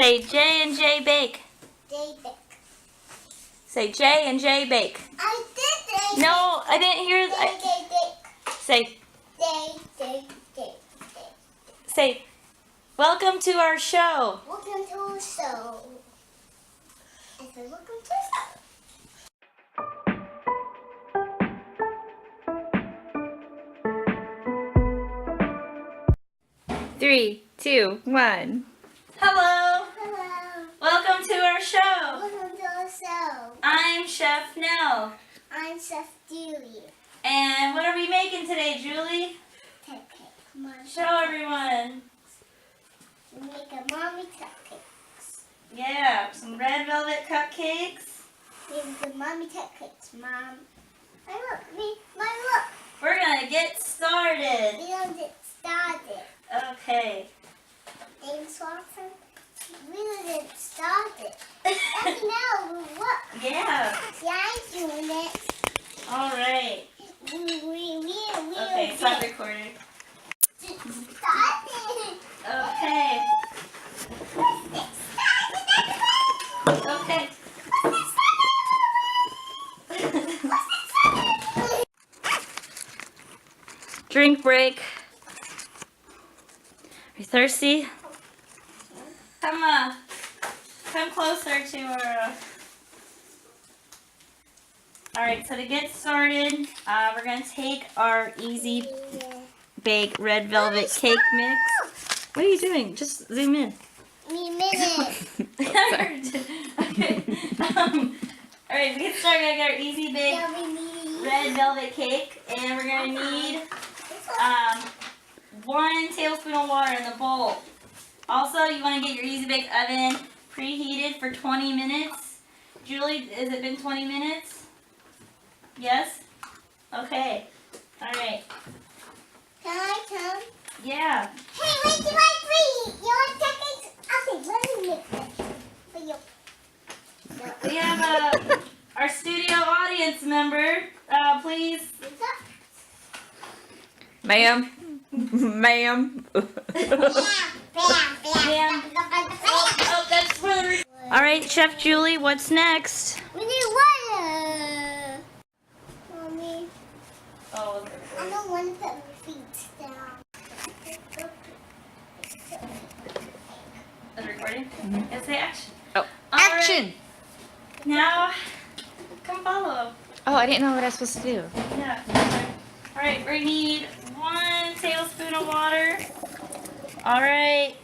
Say J and J bake. J bake. Say J and J bake. I did J. No, I didn't hear. J bake. Say. J. Say. Welcome to our show. Welcome to our show. I said welcome to our show. 3, 2, 1. Hello. Hello. Welcome to our show. Welcome to our show. I'm Chef Nell. I'm Chef Julie. And what are we making today, Julie? Cupcake. Come on. Show everyone. We make a mommy cupcakes. Yeah, some red velvet cupcakes. We make the mommy cupcakes, Mom. Look. We're gonna get started. We don't get started. Okay. Thanks, Watson. We don't get started. That's now. Look. Yeah. Yeah, I'm doing it. All right. We Okay, stop recording. started. Okay. Okay. Drink break. Are you thirsty? Come closer to her. All right, so to get started, we're gonna take our easy bake red velvet cake mix. What are you doing? Just zoom in. Me minute. Okay. All right, to get started, we're gonna get our easy bake red velvet cake, and we're gonna need 1 tablespoon of water in the bowl. Also, you want to get your easy bake oven preheated for 20 minutes. Julie, has it been 20 minutes? Yes? Okay. All right. Can I come? Yeah. Hey, wait, you want free? You want cupcakes? Okay, let me make it for you. We have our studio audience member. Please. What's up? Ma'am. Ma'am. Oh, that's really. All right, Chef Julie, what's next? We need water. Mommy, Oh, I don't want to put my feet down. is it recording? Yes, say action. Oh, All right. action! Now, come follow. Oh, I didn't know what I was supposed to do. Yeah. All right, we need 1 tablespoon of water. All right.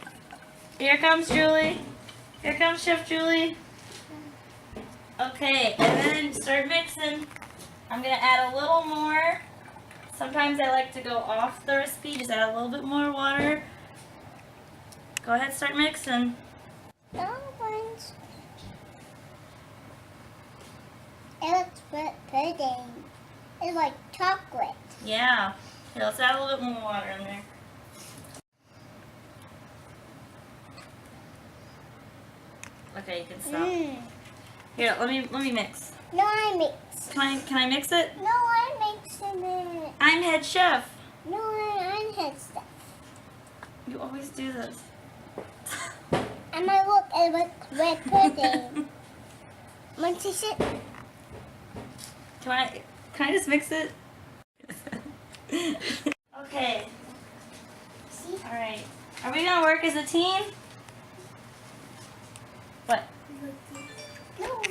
Here comes Julie. Here comes Chef Julie. Okay, and then start mixing. I'm gonna add a little more. Sometimes I like to go off the recipe, just add a little bit more water. Go ahead, start mixing. It looks pudding. It's like chocolate. Yeah. Here, let's add a little bit more water in there. Okay, you can stop. Here, let me mix. No, I mix. Can I mix it? No, I mixing it. I'm head chef. No, I had stuff. You always do this. And my look, it looks red pudding. Want to sit? Can I just mix it? Okay. See? All right. Are we gonna work as a team? What? No.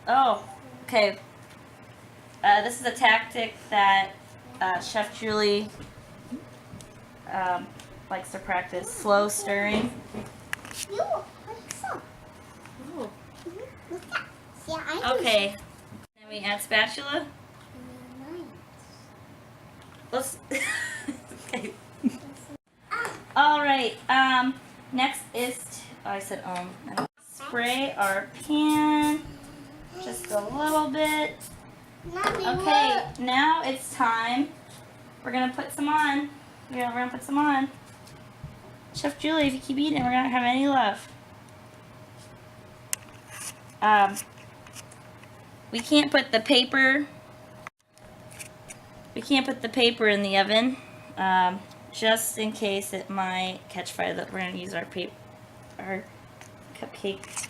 Oh, okay. This is a tactic that Chef Julie likes to practice. Slow stirring. You, what's up? Ooh. Look at. Yeah, I do. Okay. Then we add spatula. Let's. Okay. All right. Next is I said spray our pan just a little bit. Mommy, Okay. look. Now it's time. We're gonna put some on. Yeah, we're gonna put some on. Chef Julie, if you keep eating, we're gonna have any left. We can't put the paper. We can't put the paper in the oven, just in case it might catch fire. That we're gonna use our our cupcake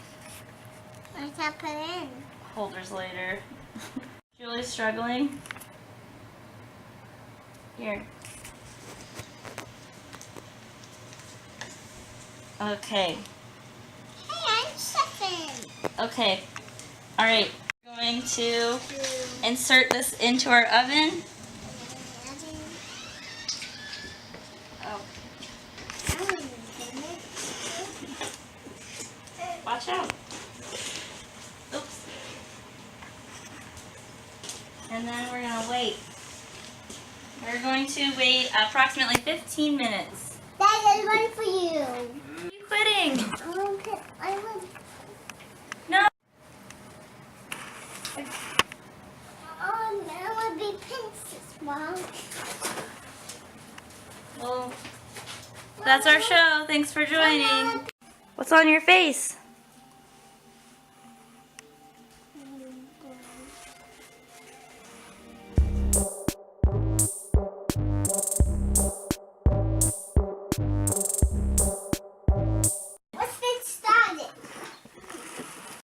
I can't put in. holders later. Julie's struggling. Here. Okay. Hey, I'm chefing. Okay. All right. We're going to insert this into our oven. Oh, watch out. Oops. And then we're going to wait. We're going to wait approximately 15 minutes. Dad, there's one for you. Are you quitting? I would. No. Oh, that would be Princess Mom. Well, that's our show. Thanks for joining. What's on your face?